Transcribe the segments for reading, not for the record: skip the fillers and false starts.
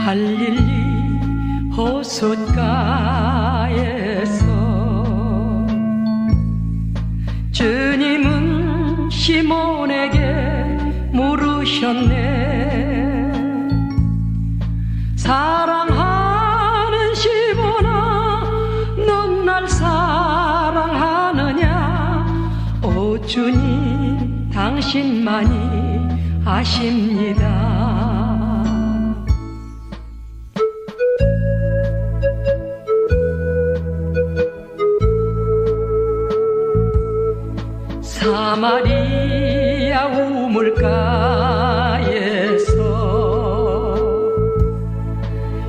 갈릴리 호숫가에서 주님은 시몬에게 물으셨네. 사랑하는 시몬아, 넌 날 사랑하느냐? 오 주님, 당신만이 아십니다. 사마리아 우물가에서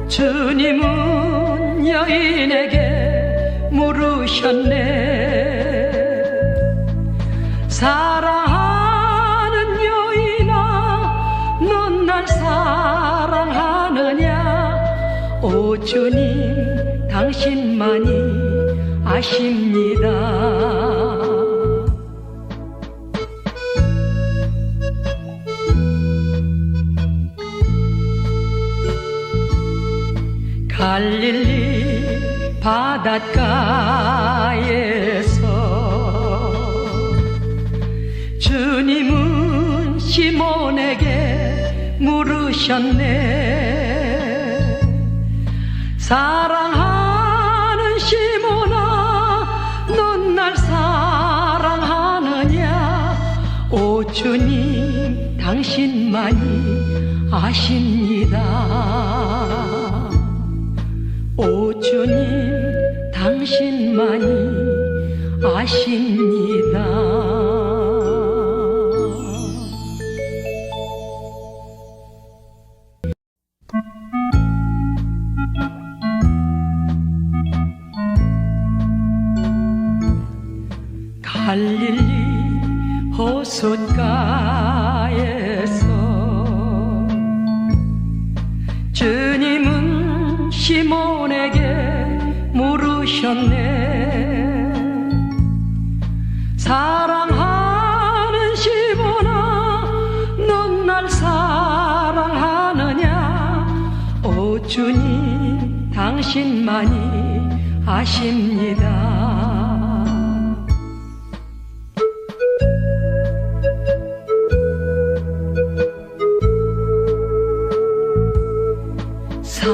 주님은 여인에게 물으셨네. 사랑하는 여인아, 넌 날 사랑하느냐? 오 주님, 당신만이 아십니다. 갈릴리 바닷가에서 주님은 시몬에게 물으셨네. 사랑하는 시몬아, 넌 날 사랑하느냐? 오 주님, 당신만이 아십니다. 오 주님, 당신만이 아십니다. 갈릴리 호숫가에서 주님은 시몬에게 물으셨네. 사랑하는 시몬아, 넌 날 사랑하느냐? 오 주님, 당신만이 아십니다.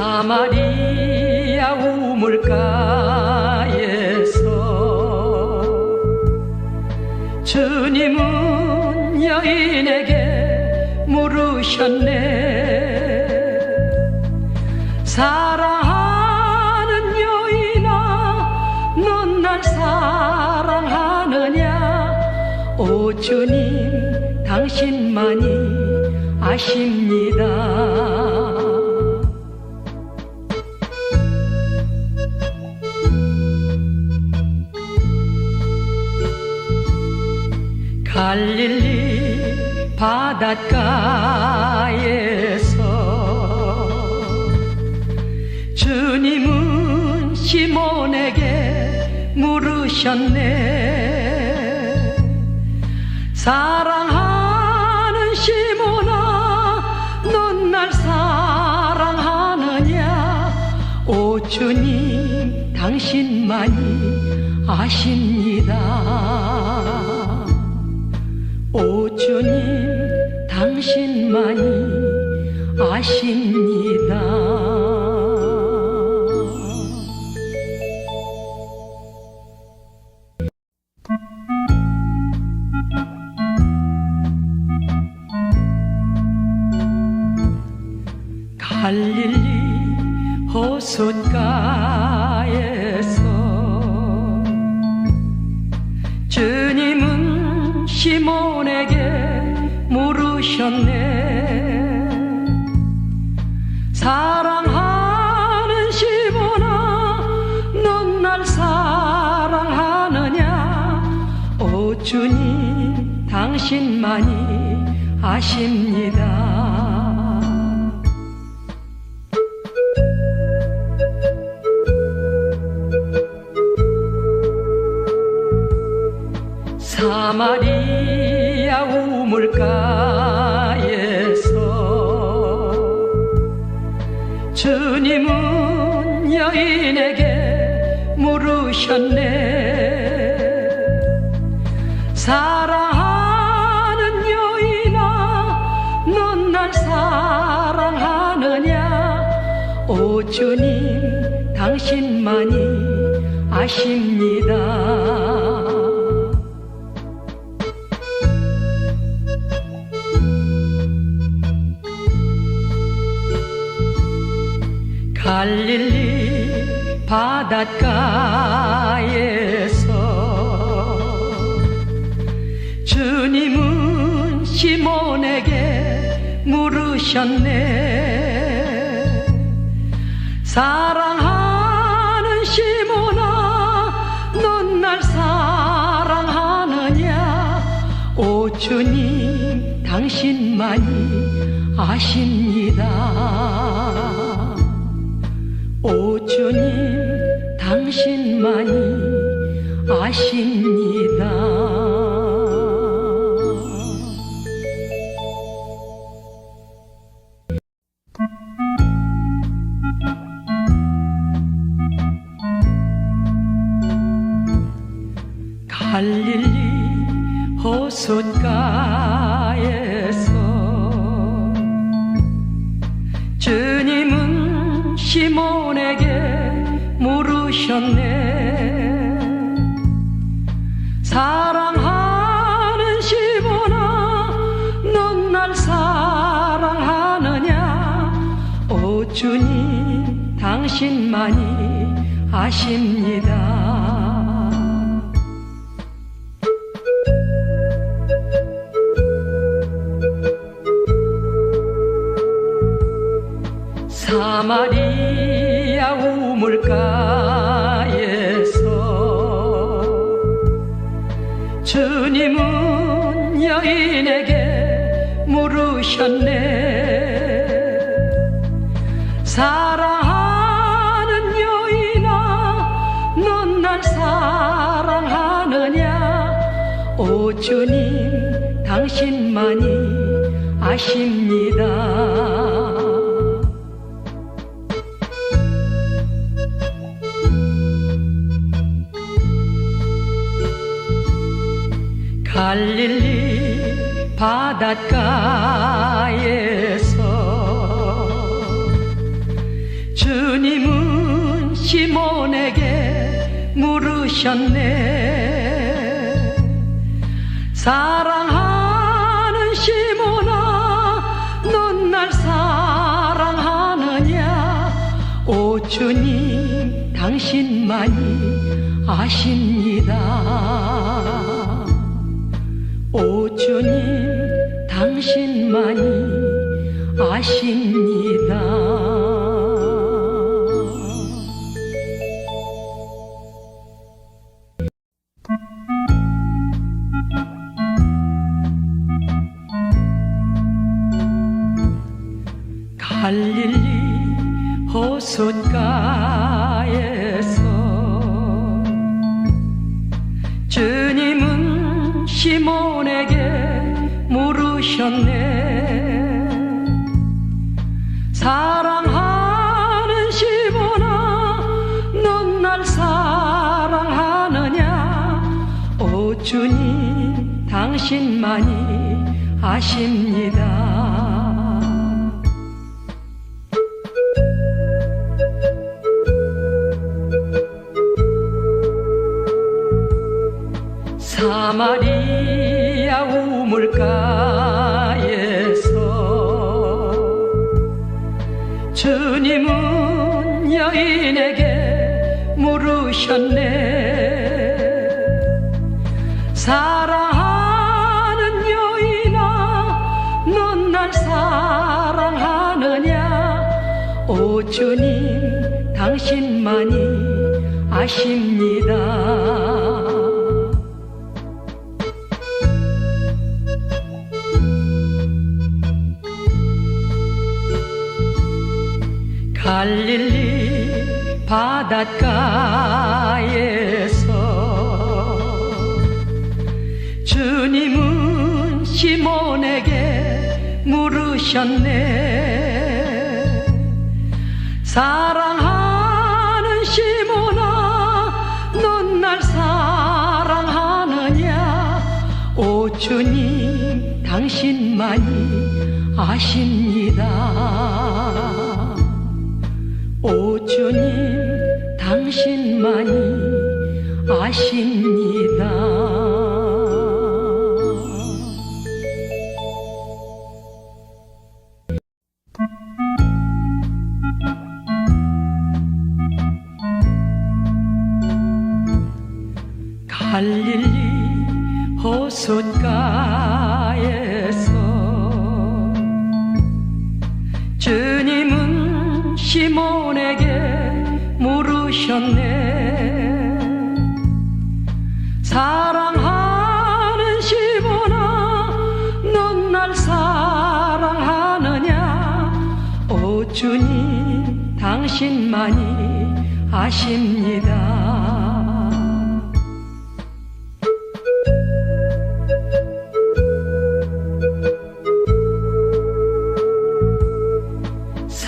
사마리아 우물가에서 주님은 여인에게 물으셨네. 사랑하는 여인아, 넌 날 사랑하느냐? 오 주님, 당신만이 아십니다. 갈릴리 바닷가에서 주님은 시몬에게 물으셨네. 사랑하는 시몬아, 넌 날 사랑하느냐? 오 주님, 당신만이 아십니다. 오 주님, 당신만이 아십니다. 갈릴리 호숫가에서 주님은 시몬에게 물으셨네. 사랑하는 시몬아, 넌 날 사랑하느냐? 오 주님, 당신만이 아십니다. 사마리아 우물가에서 여인에게 물으셨네. 사랑하는 여인아, 넌 날 사랑하느냐? 오 주님, 당신만이 아십니다. 갈릴리 바닷가에서 주님은 시몬에게 물으셨네. 사랑하는 시몬아, 넌 날 사랑하느냐? 오 주님, 당신만이 아십니다. 오 주님, 당신만이 아십니다. 갈릴리 호숫가에서 주님은 시몬에게 물으셨네. 사랑하는 시몬아, 넌 날 사랑하느냐? 오 주님, 당신만이 아십니다. 사마리아 우물가에서 주님은 여인에게 물으셨네. 사랑하는 여인아, 넌 날 사랑하느냐? 오 주님, 당신만이 아십니다. 갈릴리 바닷가에서 주님은 시몬에게 물으셨네. 사랑하는 시몬아, 넌 날 사랑하느냐? 오 주님, 당신만이 아십니다. 오 주님, 당신만이 아십니다. 갈릴리 호숫가에서 주님은 시몬에게 물으셨네. 사랑하는 시몬아, 넌 날 사랑하느냐? 오 주님, 당신만이 아십니다. 사마리아 우물가에서 주님은 여인에게 물으셨네. 사랑하는 여인아, 넌 날 사랑하느냐? 오 주님, 당신만이 아십니다. 갈릴리 바닷가에서 주님은 시몬에게 물으셨네. 사랑하는 주님 당신만이 아십니다. 오 주님 당신만이 아십니다. 갈릴리 호숫가에서 주님은 시몬에게 물으셨네. 사랑하는 시몬아, 넌 날 사랑하느냐? 오 주님 당신만이 아십니다.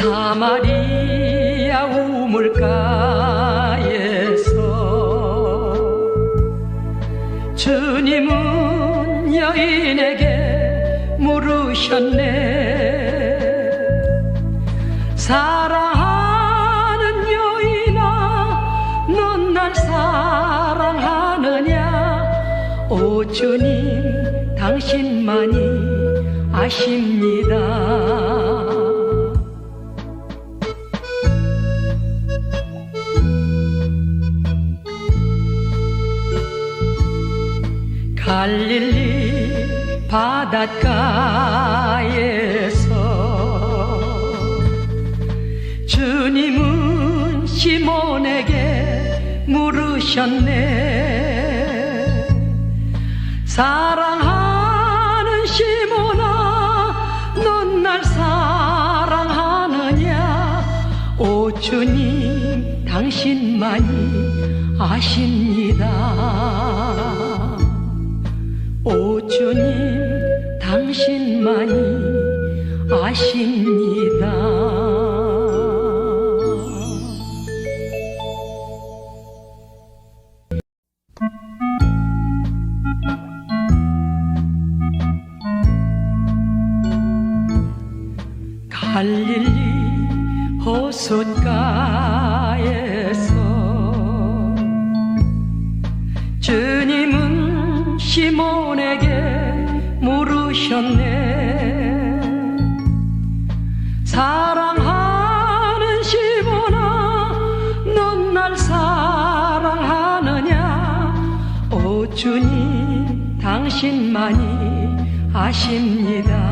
사마리아 우물가에서 주님은 여인에게 물으셨네. 사랑하는 여인아, 넌 날 사랑하느냐? 오 주님 당신만이 아십니다. 갈릴리 바닷가에서 주님은 시몬에게 물으셨네. 사랑하는 시몬아, 넌 날 사랑하느냐? 오 주님 당신만이 아십니다. 오 주님 당신만이 아십니다. 갈릴리 호숫가에서 주님은 시몬에게 물으셨네. 사랑하는 시몬아, 넌 날 사랑하느냐? 오 주님 당신만이 아십니다.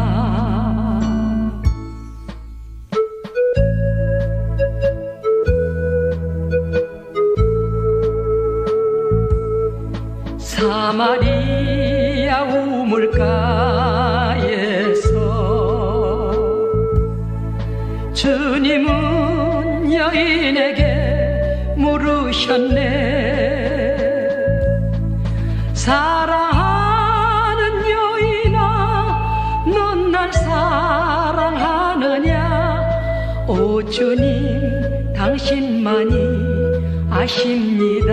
사마리아 우물가에서 주님은 여인에게 물으셨네. 사랑하는 여인아, 넌 날 사랑하느냐? 오 주님 당신만이 아십니다.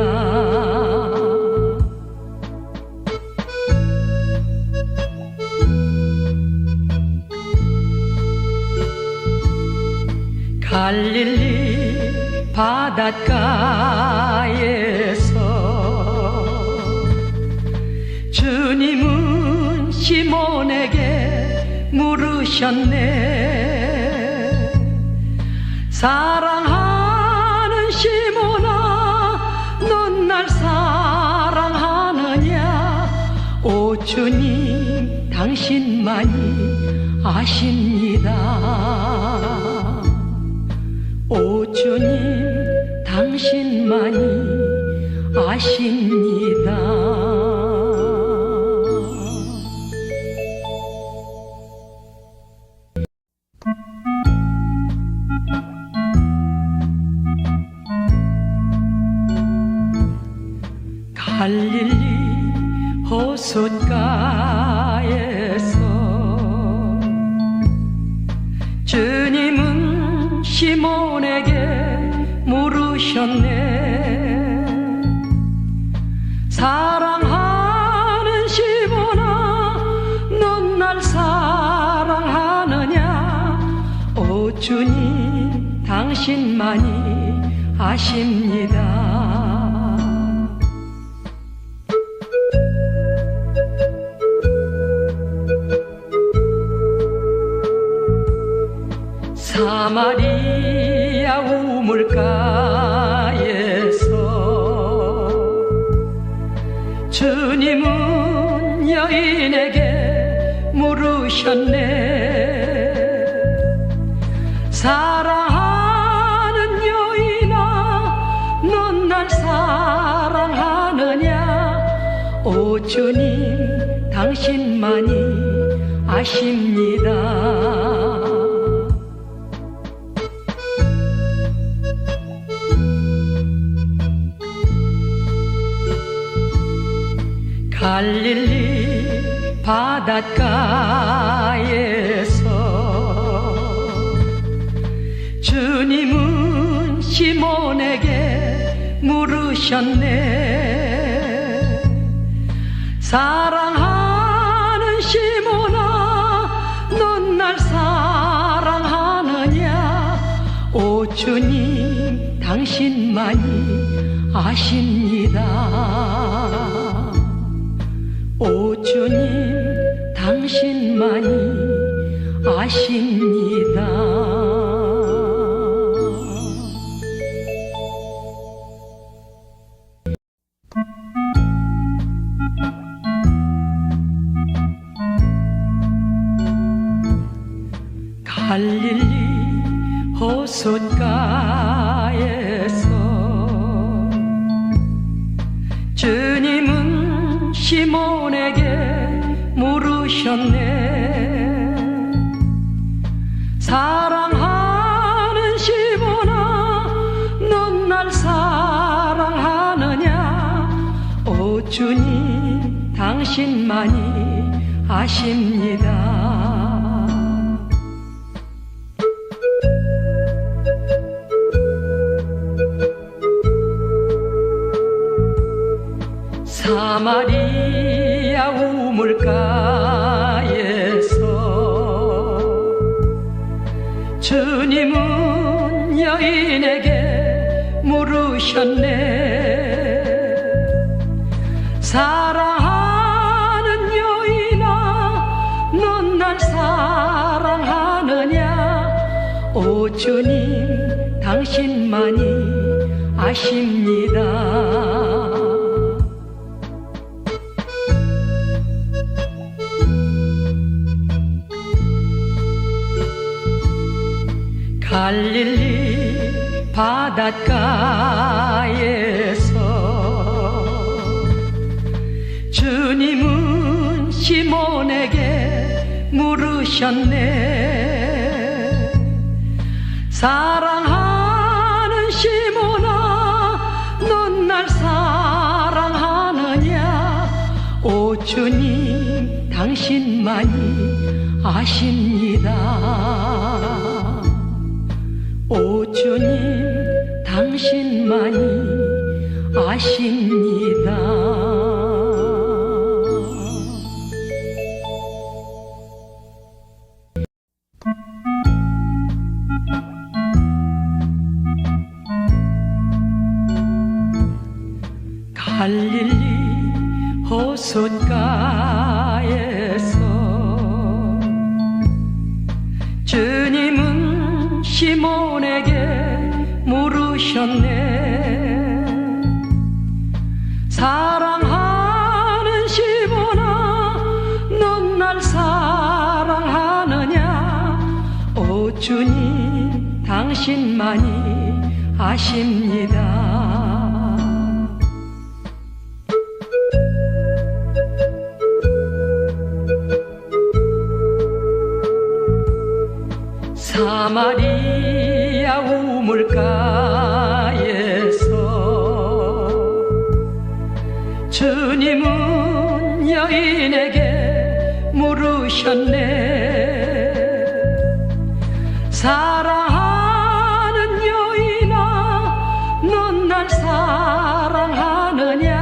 갈릴리 바닷가에서 주님은 시몬에게 물으셨네. 사랑하는 시몬아, 넌 날 사랑하느냐? 오 주님 당신만이 아십니다. 오 주님 당신만이 아십니다. 갈릴리 호숫가에서 주님은 시몬에게 물으셨네. 사랑하는 시몬아, 주님 당신만이 아십니다. 사마리아 우물가에서 주님은 여인에게 물으셨네. 사랑하는 여인아, 넌 날 사랑하느냐? 오 주님 당신만이 아십니다. 갈릴리 바닷가에서 주님은 시몬에게 물으셨네. 사랑하는 시몬아, 넌 날 사랑하느냐? 오 주님 당신만이 아십니다. 오 주님 당신만이 아십니다. 갈릴리 호숫가에서 주님은 시몬에게 물으셨네. 사랑하는 시몬아, 넌 날 사랑하느냐? 오 주님 당신만이 아십니다. 사마리아 우물가에서 주님은 여인에게 물으셨네. 사랑하는 여인아, 넌 날 사랑하느냐? 오 주님 당신만이 아십니다. 갈릴리 바닷가에서 주님은 시몬에게 물으셨네. 사랑하는 시몬아, 넌 날 사랑하느냐? 오 주님 당신만이 아십니다. 오 주님 당신만이 아십니다. 갈릴리 호숫가에서 주님은 시몬에게 물으셨네. 사랑하는 시몬아, 넌 날 사랑하느냐? 오 주님 당신만이 아십니다. 사마리아 우물가에서 주님은 여인에게 물으셨네. 사랑하는 여인아, 넌 날 사랑하느냐?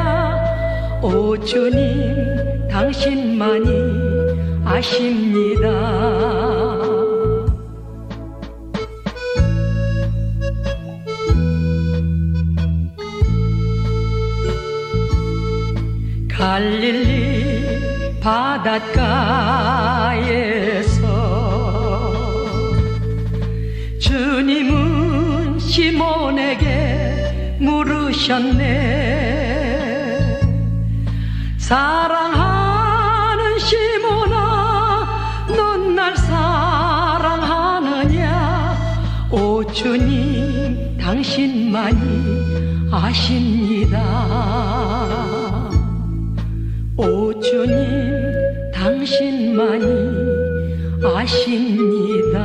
오 주님 당신만이 아십니다. 갈릴리 바닷가에서 주님은 시몬에게 물으셨네. 사랑하는 시몬아, 넌 날 사랑하느냐? 오 주님, 당신만이 아십니다. 오 주님, 당신만이 아십니다.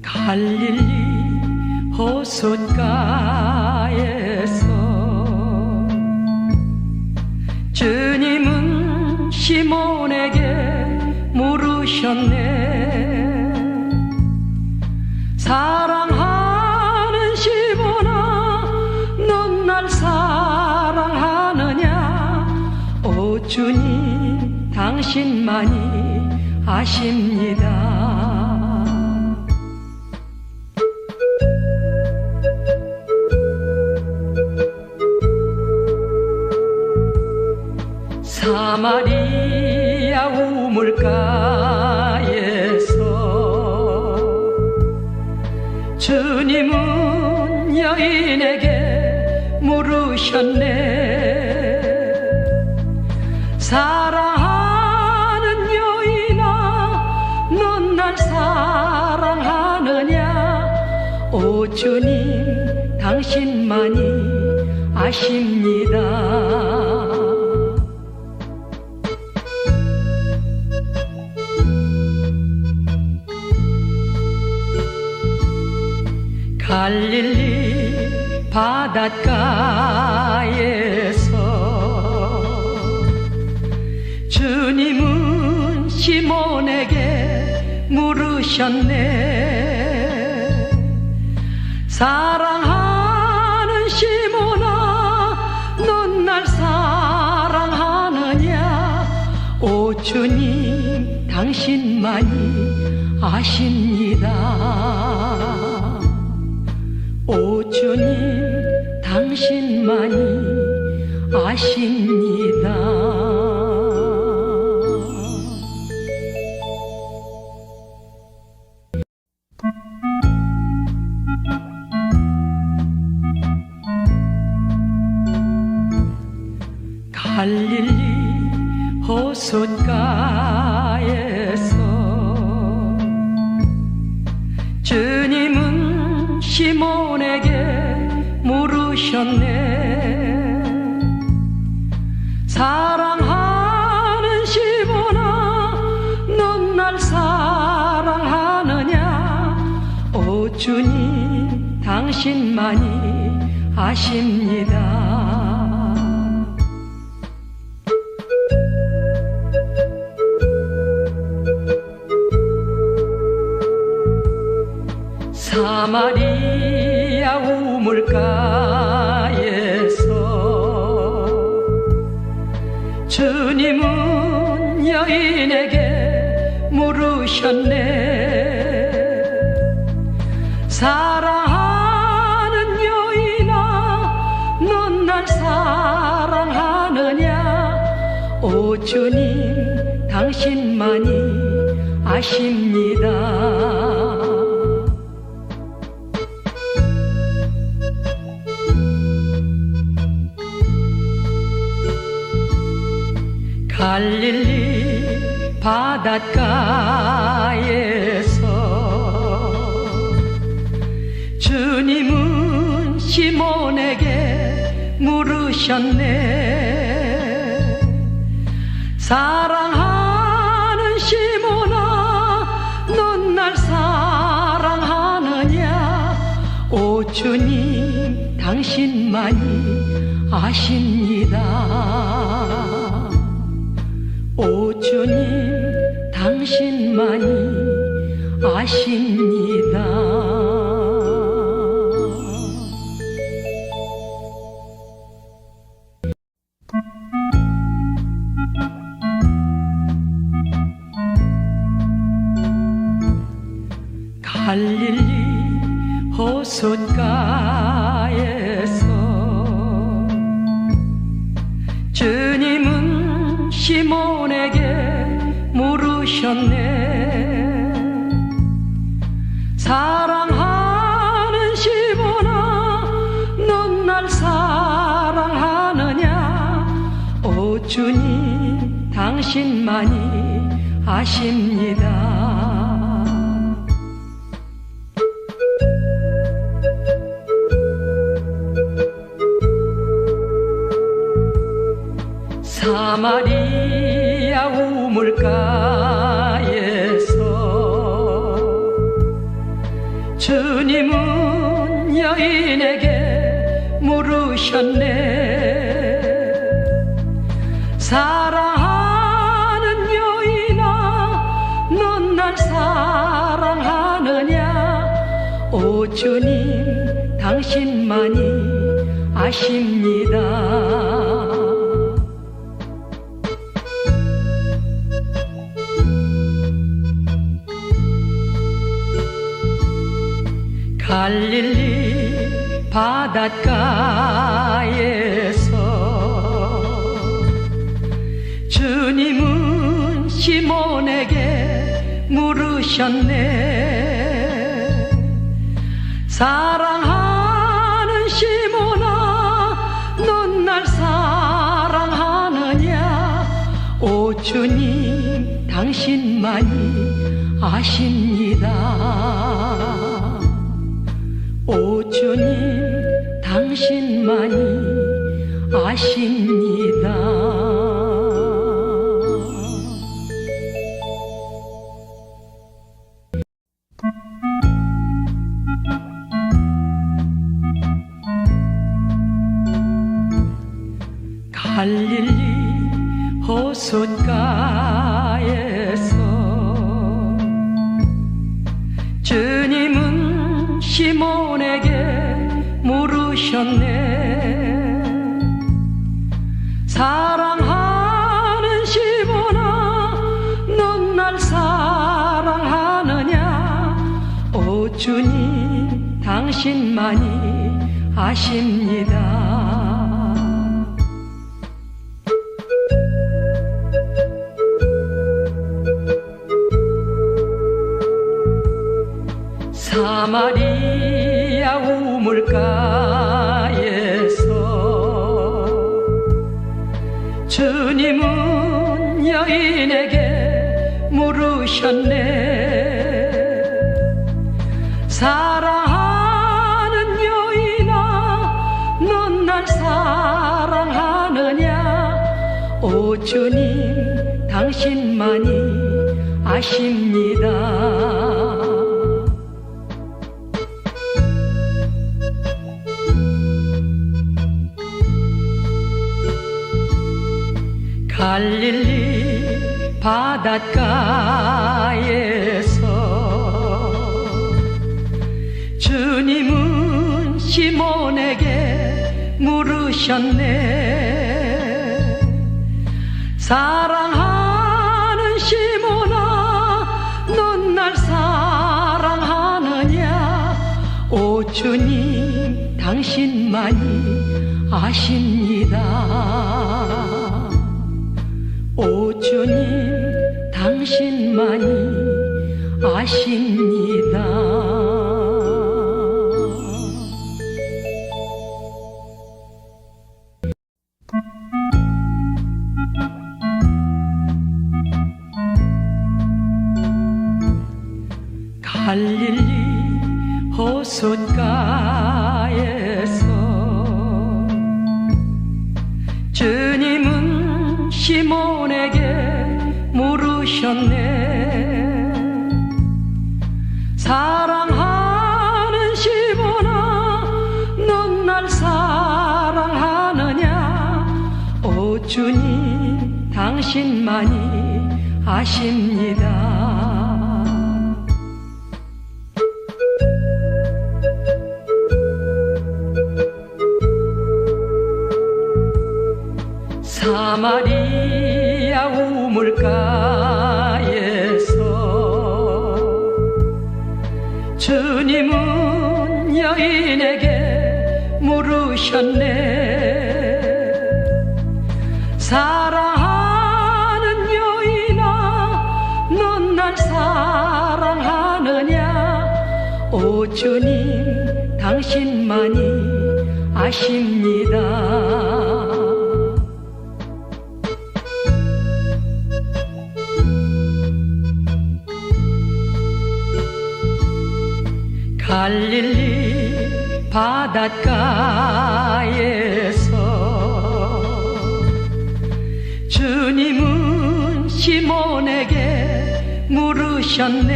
갈릴리 호숫가에서 주님은 시몬에게 물으셨네. 사랑하는 시몬아, 넌 날 사랑하느냐? 오 주님, 당신만이 아십니다. 사마리아 우물가에서 주님은 여인에게 물으셨네. 사랑하는 여인아, 넌 날 사랑하느냐? 오 주님, 당신만이 아십니다. 갈릴리 바닷가에서 주님은 시몬에게 물으셨네. 사랑하는 시몬아, 넌 날 사랑하느냐? 오 주님, 당신만이 아십니다. 오 주님, 당신만이 아십니다. 갈릴리 호숫가에서 주님은 시몬에게 물으셨네. 사랑하는 시몬아, 넌 날 사랑하느냐? 오 주님, 당신만이 아십니다. 사마리아 우물가에서 주님은 여인에게 물으셨네. 사랑하는 여인아, 넌 날 사랑하느냐? 오 주님, 당신만이 아십니다. 갈릴리 바닷가에서 주님은 시몬에게 물으셨네. 사랑하는 시몬아, 넌 날 사랑하느냐? 오 주님, 당신만이 아십니다. 오 주님, 당신만이 아십니다. 갈릴리 호숫가에서 주님은 시몬에게 물으셨네. 사랑하는 시몬아, 넌 날 사랑하느냐? 오 주님, 당신만이 아십니다. 사마리아 우물가에서 주님은 여인에게 물으셨네. 사랑하는 여인아, 넌 날 사랑하느냐? 오 주님, 당신만이 아십니다. 갈릴리 바닷가에서 주님은 시몬에게 물으셨네. 사랑하는 시몬아, 넌 날 사랑하느냐? 오 주님, 당신만이 아십니다. 오 주님, 당신만이 아십니다. 갈릴리 호숫가에서 주님은 시몬에게 물으셨네. 사랑하는 시몬아, 넌 날 사랑하느냐? 오 주님, 당신만이 아십니다. 사마리아 우물가에서 주님은 여인에게 물으셨네. 사랑하는 여인아, 넌 날 사랑하느냐? 오 주님, 당신만이 아십니다. 갈릴리 바닷가에서 주님은 시몬에게 물으셨네. 사랑하는 시몬아, 넌 날 사랑하느냐? 오 주님, 당신만이 아십니다. 오 주님, 당신만이 아십니다. 갈릴리 호숫가에서 주님은 시몬에게 물으셨네. 사랑하는 시몬아, 넌 날 사랑하느냐? 오 주님, 당신만이 아십니다. 사마리아 우물가에서 여인에게 물으셨네. 사랑하는 여인아, 넌 날 사랑하느냐? 오 주님, 당신만이 아십니다. 갈릴리 바닷가에서 주님은 시몬에게 물으셨네.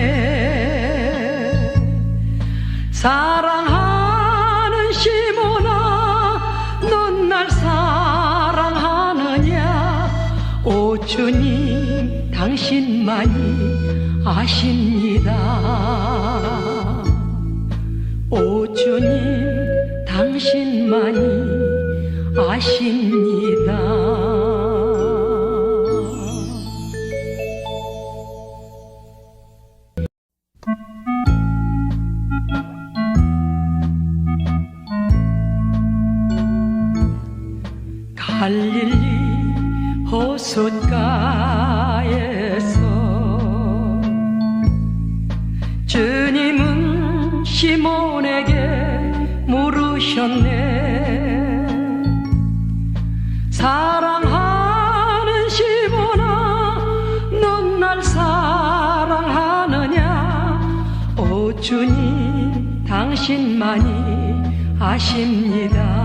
사랑하는 시몬아, 넌 날 사랑하느냐? 오 주님, 당신만이 아십니다. 오 주님, 당신만이 아십니다. 갈릴리 호숫가에서 주님은 시몬에게 물으셨네. 사랑하는 시몬아, 넌 날 사랑하느냐? 오 주님, 당신만이 아십니다.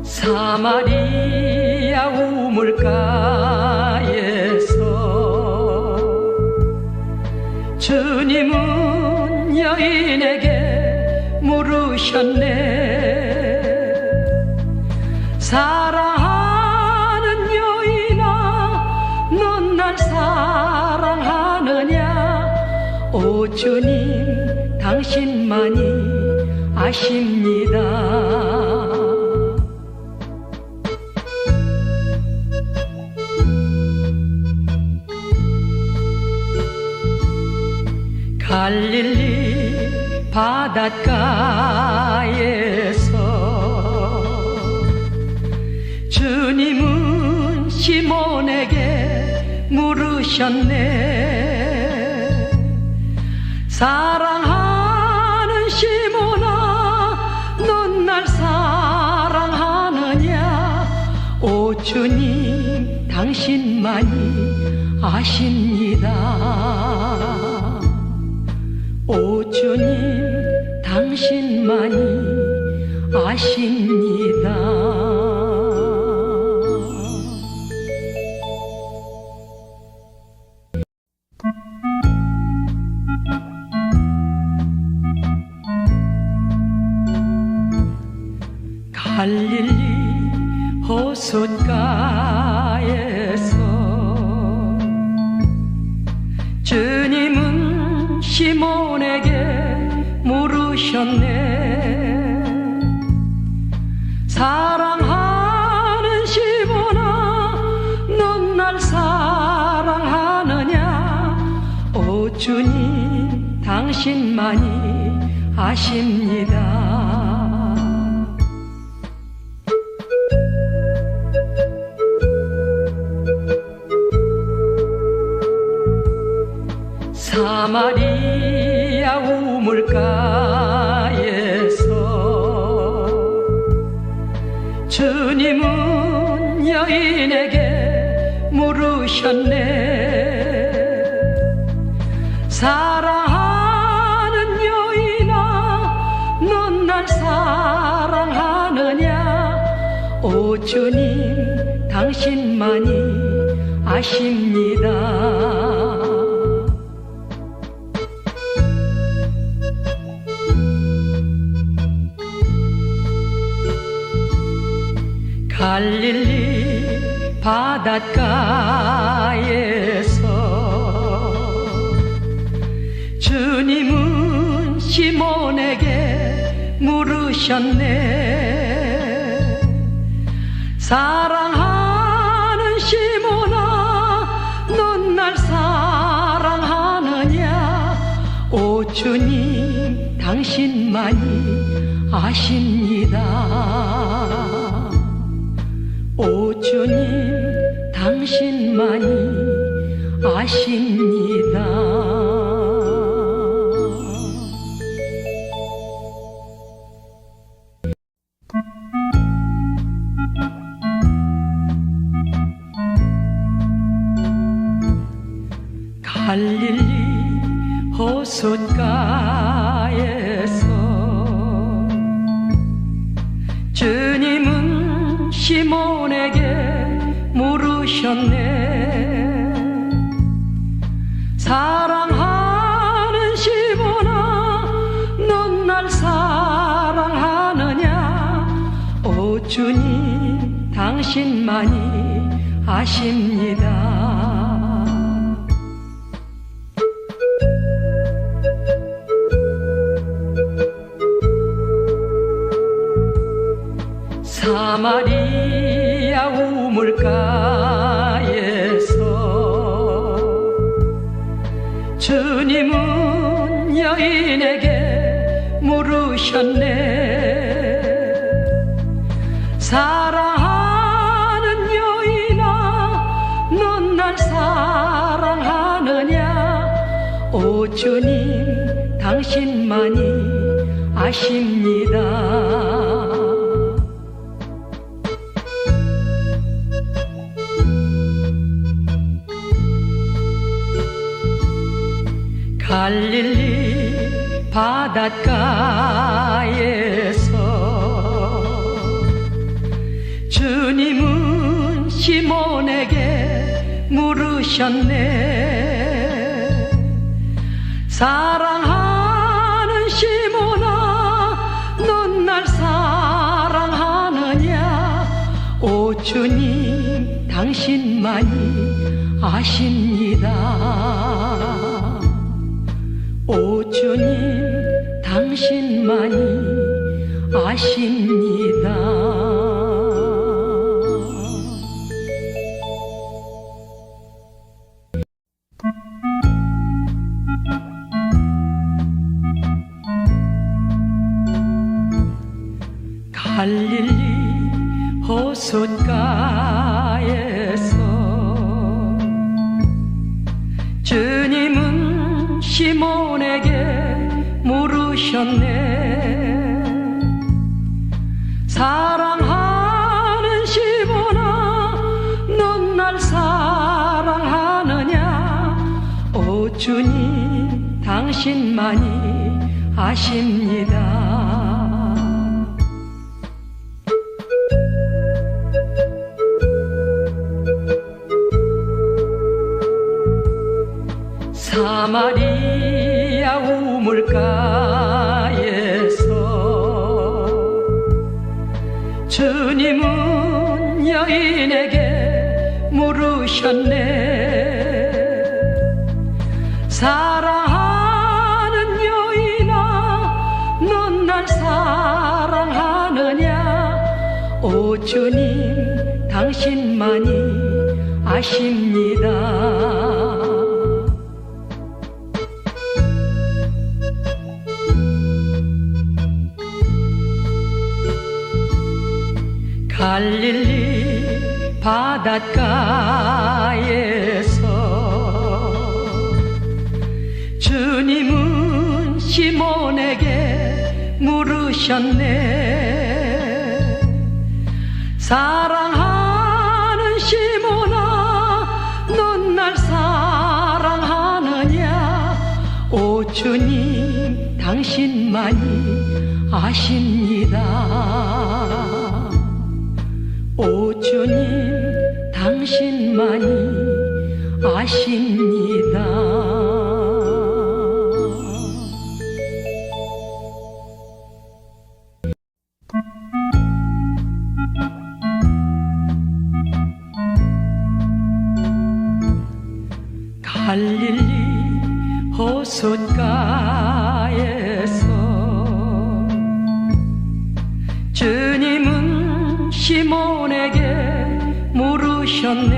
사마리아 우물가에서 주님은 여인에게 물으셨네. 사랑하는 여인아, 넌 날 사랑하느냐? 오 주님, 당신만이 아십니다. 갈릴리 바닷가에서 주님은 시몬에게 물으셨네. 사랑하는 시몬아, 넌 날 사랑하느냐? 오 주님, 당신만이 아십니다. 오 주님, 당신만이 아십니다. 갈릴리 호숫가에서 주님은 시몬에게 물으셨네. 사랑하는 시몬아, 넌 날 사랑하느냐? 오 주님, 당신만이 아십니다. 사마리아 우물가에서 주님은 여인에게 물으셨네. 사랑하는 여인아, 넌 날 사랑하느냐? 오 주님, 당신만이 아십니다. 갈릴리 바닷가에서 주님은 시몬에게 물으셨네. 사랑하는 당신만이 아십니다. 오 주님 당신만이 아십니다. 갈릴리 호숫가에서 주님은 시몬에게 물으셨네. 사랑하는 시몬아, 넌 날 사랑하느냐? 오 주님 당신만이 아십니다. 사마리아 우물가에서 주님은 여인에게 물으셨네. 사랑하는 여인아, 넌 날 사랑하느냐? 오 주님 당신만이 아십니다. 갈릴리 바닷가에서 주님은 시몬에게 물으셨네. 사랑하는 시몬아, 넌 날 사랑하느냐? 오 주님 당신만이 아십니다. 오 주님 당신만이 아십니다. 갈릴리 호숫가에서 주님은 시몬에게 물으셨네. 사랑하는 시몬아, 넌 날 사랑하느냐? 오 주님 당신만이 아십니다. 사마리아 우물가에서 주님은 여인에게 물으셨네. 사랑하는 여인아, 넌 날 사랑하느냐? 오 주님 당신만이 아십니다. 갈릴리 바닷가에서 주님은 시몬에게 물으셨네. 사랑하는 시몬아, 넌 날 사랑하느냐? 오 주님 당신만이 아십니다. 오 주님 당신만이 아십니다. 갈릴리 호숫가에서 주님은 시몬에게 물으셨네.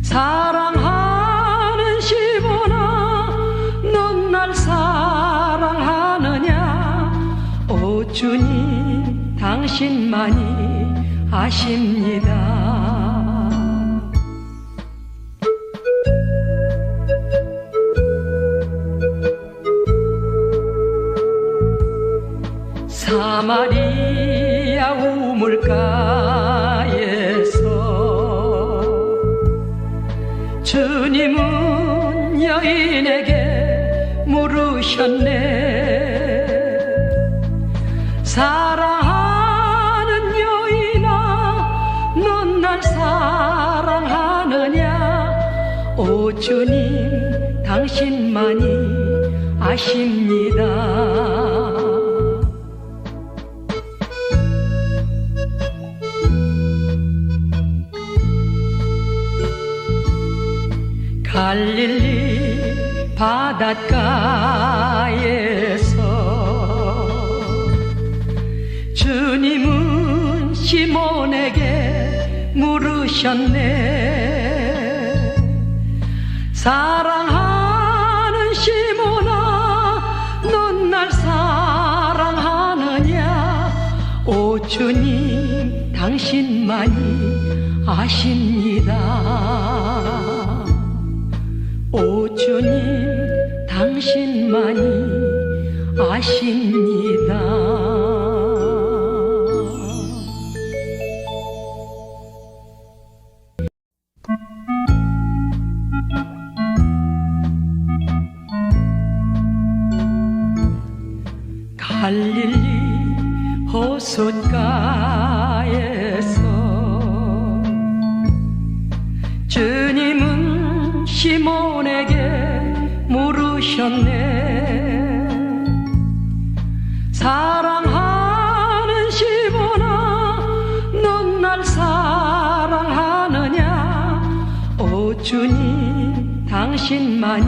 사랑하는 시몬아, 넌 날 사랑하느냐? 주님 당신만이 아십니다. 사마리아 우물가에서 주님은 여인에게 물으셨네. 사랑하는 여인아, 넌 날 사랑하느냐? 오 주님 당신만이 아십니다. 갈릴리 바닷가에서 주님은 시몬에게 물으셨네. 사랑하는 시몬아, 넌 날 사랑하느냐? 오 주님 당신만이 아십니다. 오 주님 당신만이 아십니다. 갈릴리 호숫가에서 주님은 시몬에게 물으셨네. 사랑하는 시몬아, 넌 날 사랑하느냐? 오 주님 당신만이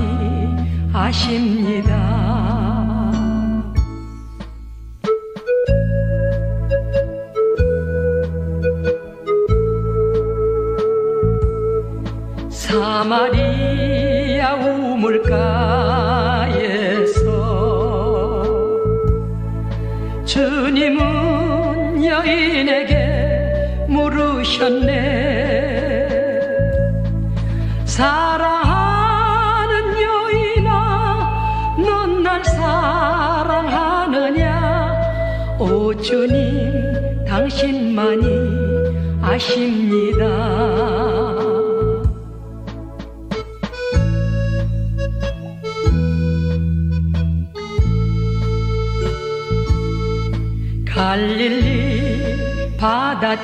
아십니다. 사마리아 우물가에서 주님은 여인에게 물으셨네. 사랑하는 여인아, 넌 날 사랑하느냐? 오 주님 당신만이 아십니다. 갈릴리 바닷가에서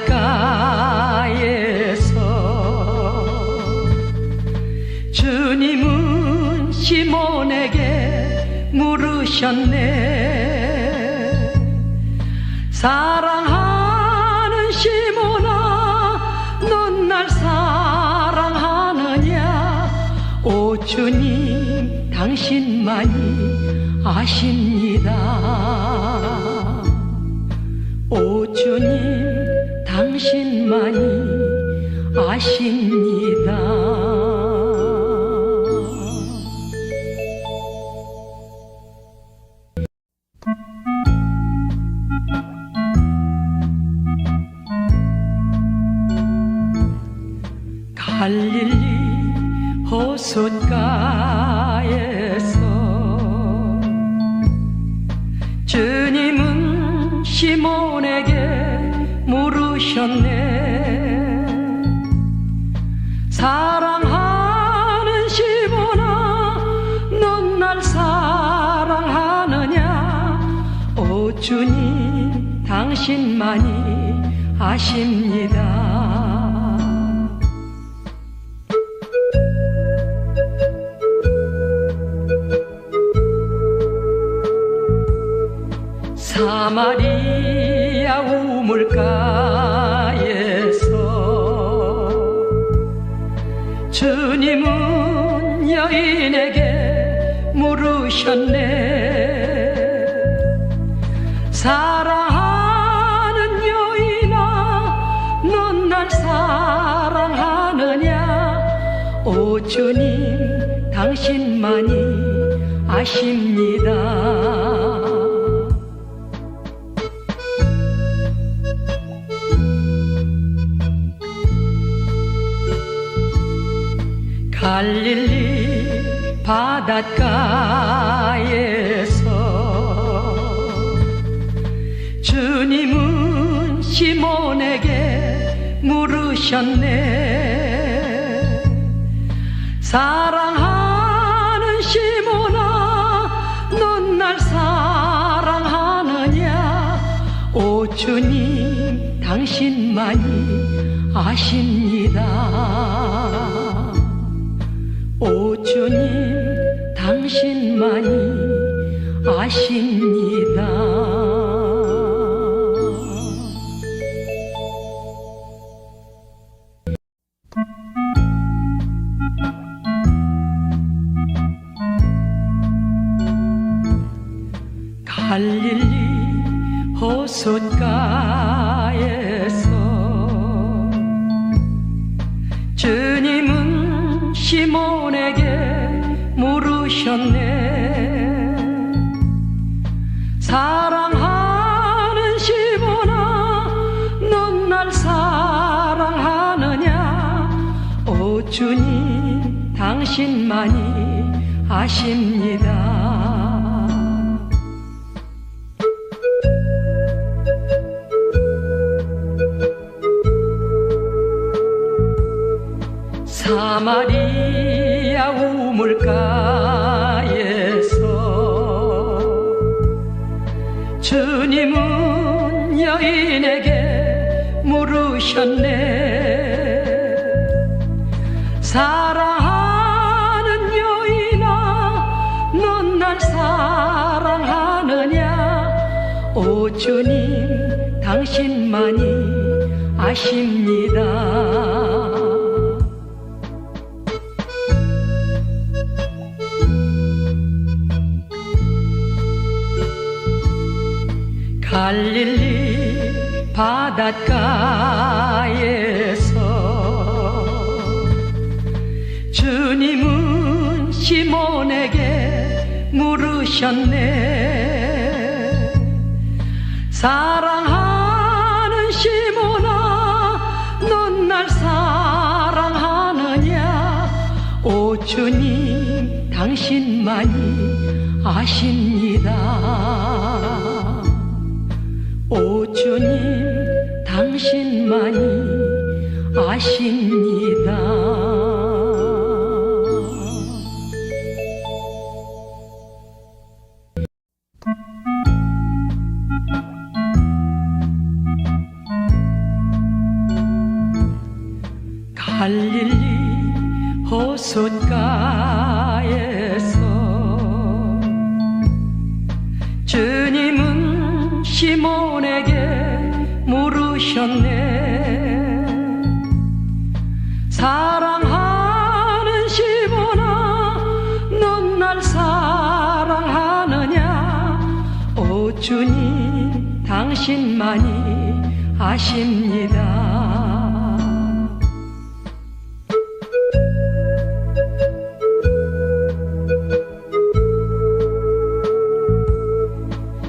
주님은 시몬에게 물으셨네. 사랑하는 시몬아, 넌 날 사랑하느냐? 오 주님 당신만이 아십니다. 오 주님 당신만이 아십니다. 갈릴리 호숫가에서 주님은 시몬에게 물으셨네. 사랑하는 시몬아, 넌 날 사랑하느냐? 오 주님 당신만이 아십니다. 사마리아 우물가에서 주님은 여인에게 물으셨네. 사랑하는 여인아, 넌 날 사랑하느냐? 오 주님 당신만이 아십니다. 바닷가에서 주님은 시몬에게 물으셨네. 사랑하는 시몬아, 넌 날 사랑하느냐? 오 주님, 당신만이 아십니다. 오 주님, 당신만이 아십니다. 갈릴리 호숫가에서 주님은 시몬에게 물으셨네. 사랑하는 시몬아, 넌 날 사랑하느냐? 오 주님, 당신만이 아십니다. 사마리아 우물가에서 주님은 여인에게 물으셨네. 사랑하는 여인아, 넌 날 사랑하느냐? 오 주님, 당신만이 아십니다. 갈릴리 바닷가에서 주님은 시몬에게 물으셨네. 사랑하는 시몬아, 넌 날 사랑하느냐? 오 주님, 당신만이 아십니다. 오 주님, 당신만이 아십니다. 갈릴리 호숫가에서 주님은 시몬에게 물으셨네. 사랑하는 시몬아, 넌 날 사랑하느냐? 오 주님, 당신만이 아십니다.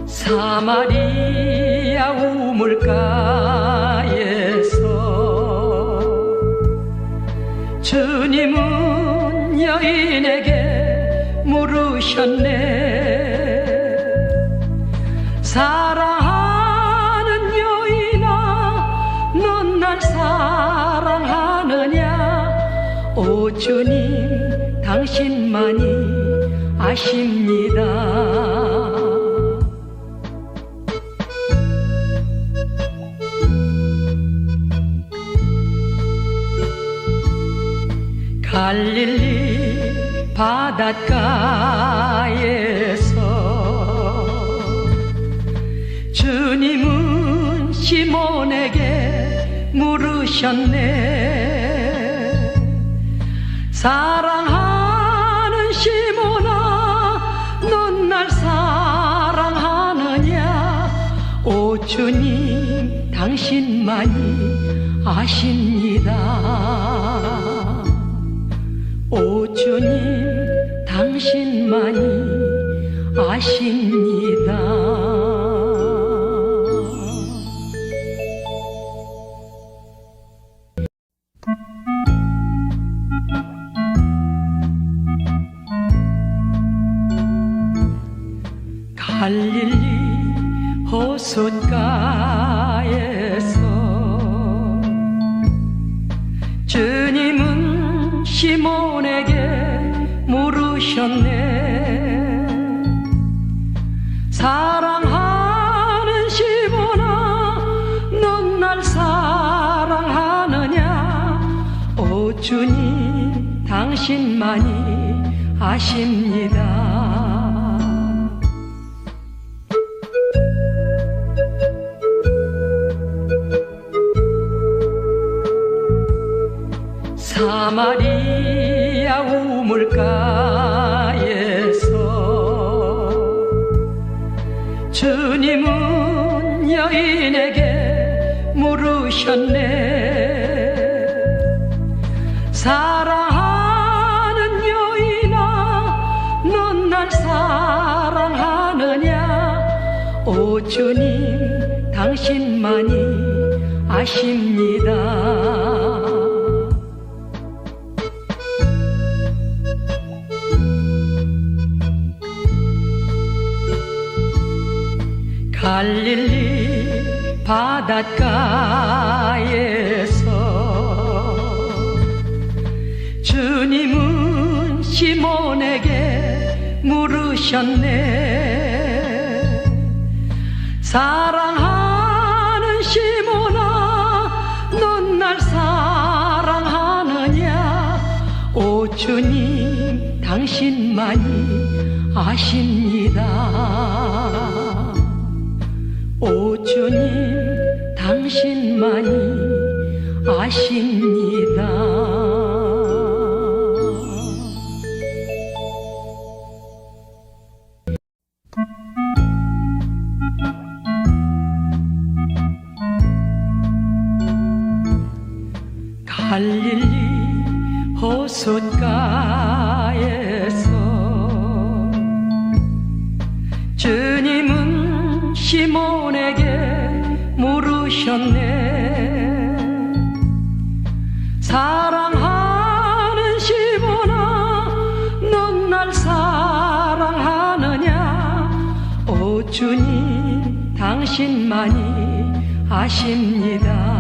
사마리아 우물가에서 주님은 여인에게 물으셨네. 사랑하는 여인아, 넌 날 사랑하느냐? 오 주님, 당신만이 아십니다. 갈릴리 바닷가에서 주님은 시몬에게 물으셨네. 사랑하는 시몬아, 넌 날 사랑하느냐? 오 주님, 당신만이 아십니다. 오 주님, 당신만이 아십니다. 호숫가에서 주님은 시몬에게 물으셨네. 사랑하는 시몬아, 넌 날 사랑하느냐? 오 주님, 당신만이 아십니다. 사마리아 우물가에서 주님은 여인에게 물으셨네. 사랑하는 여인아, 넌 날 사랑하느냐? 오 주님, 당신만이 아십니다. 갈릴리 바닷가에서 주님은 시몬에게 물으셨네. 사랑하는 시몬아, 넌 날 사랑하느냐? 오 주님, 당신만이 아십니다. 오 주님, 당신만이 아십니다. 갈릴리 호숫가에서 주님은 시몬에게 물으셨네. 사랑하는 시몬아, 넌 날 사랑하느냐? 오 주님, 당신만이 아십니다.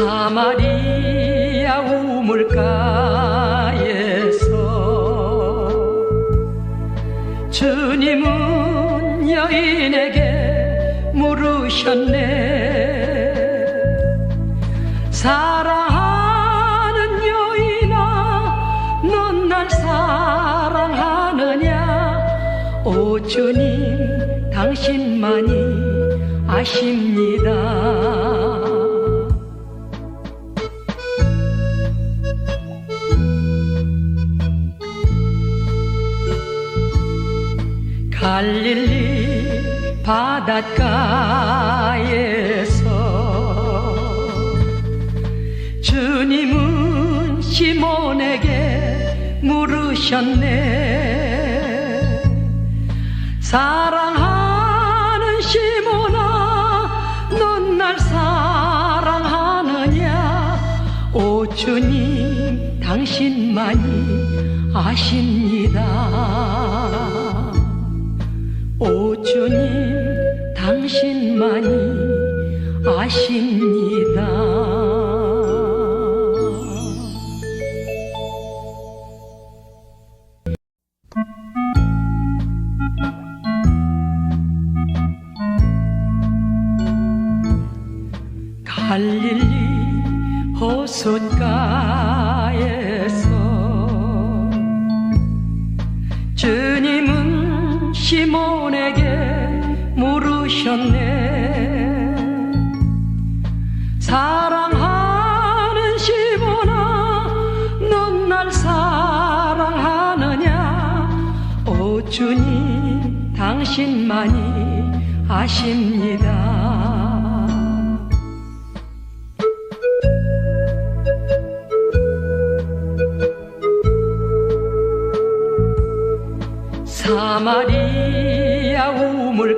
사마리아 우물가에서 주님은 여인에게 물으셨네. 사랑하는 여인아, 넌 날 사랑하느냐? 오 주님, 당신만이 아십니다. 갈릴리 바닷가에서 주님은 시몬에게 물으셨네. 사랑하는 시몬아, 넌 날 사랑하느냐? 오 주님, 당신만이 아십니다. 오 주님, 당신만이 아십니다. 갈릴리 호숫가에서 주님은 시몬에게 물으셨네. 사랑하는 시몬아, 넌 날 사랑하느냐? 오 주님, 당신만이 아십니다. 사마리아 우물가에서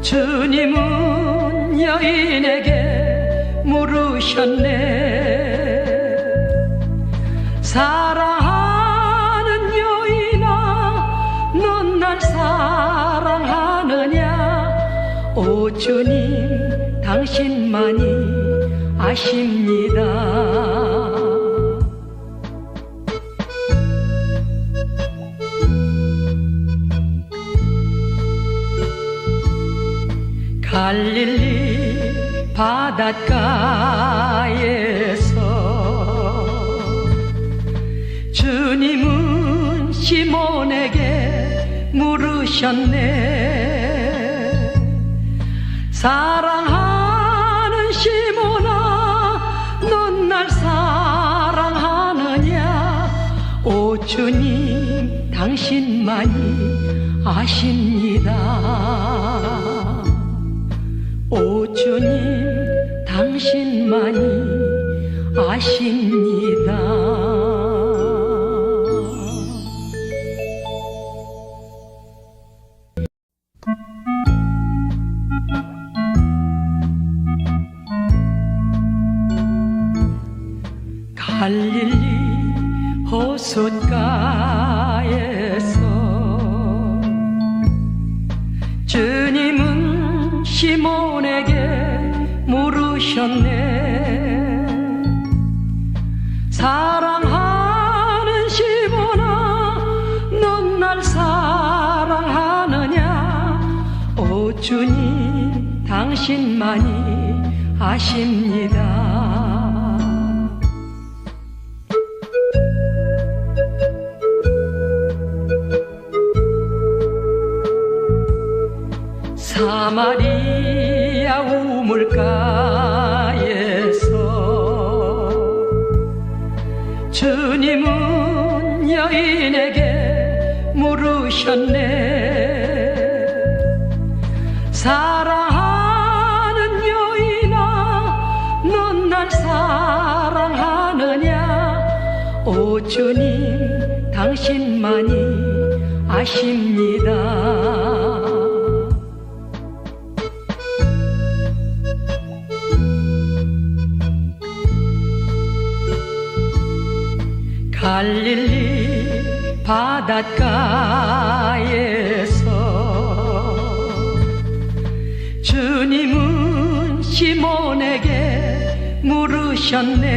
주님은 여인에게 물으셨네. 사랑하는 여인아, 넌 날 사랑하느냐? 오 주님, 당신만이 아십니다. 갈릴리 바닷가에서 주님은 시몬에게 물으셨네. 사랑하는 시몬아, 넌 날 사랑하느냐? 오 주님, 당신만이 아십니다. 오 주님, 당신만이 아십니다. 갈릴리 호숫가에서 주님은 시몬에게 물으셨네. 사랑하는 시몬아, 넌 날 사랑하느냐? 오 주님, 당신만이 아십니다. 사마리아 우물가에서 주님은 여인에게 물으셨네. 사랑하는 여인아, 넌 날 사랑하느냐? 오 주님, 당신만이 아십니다. 갈릴리 바닷가에서 주님은 시몬에게 물으셨네.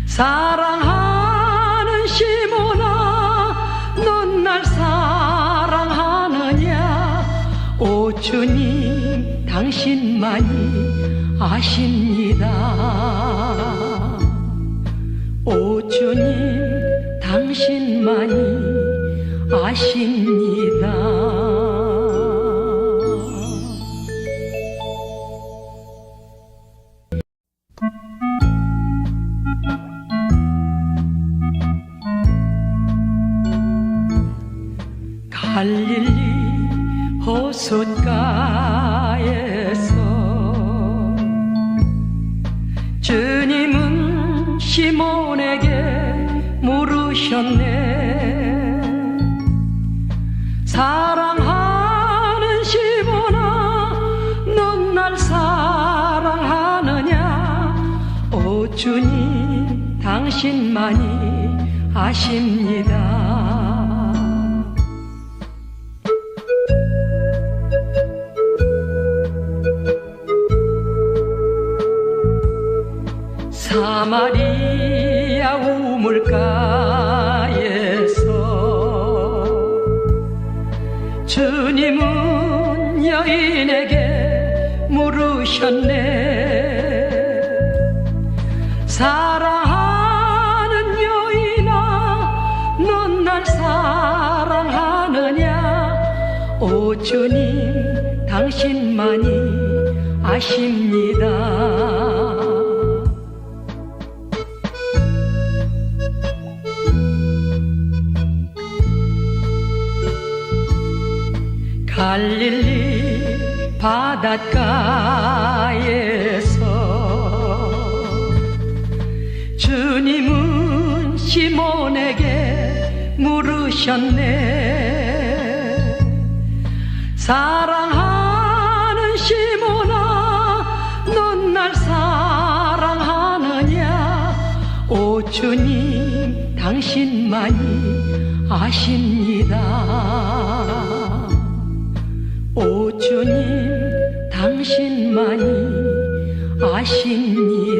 사랑하는 시몬아, 넌 날 사랑하느냐? 오 주님, 당신만이 아십니다. 오 주님, 당신만이 아십니다. 갈릴리 호숫가에서 주님은 시몬에게 물으셨네. 사랑하는 시몬아, 넌 날 사랑하느냐? 오 주님, 당신만이 아십니다. 사마리아 우물가에서 주님은 여인에게 물으셨네. 사랑하는 여인아, 넌 날 사랑하느냐? 오 주님, 당신만이 아십니다. 갈릴리 바닷가에서 주님은 시몬에게 물으셨네. 사랑하는 주님 당신만이 아십니다. 오 주님 당신만이 아십니다.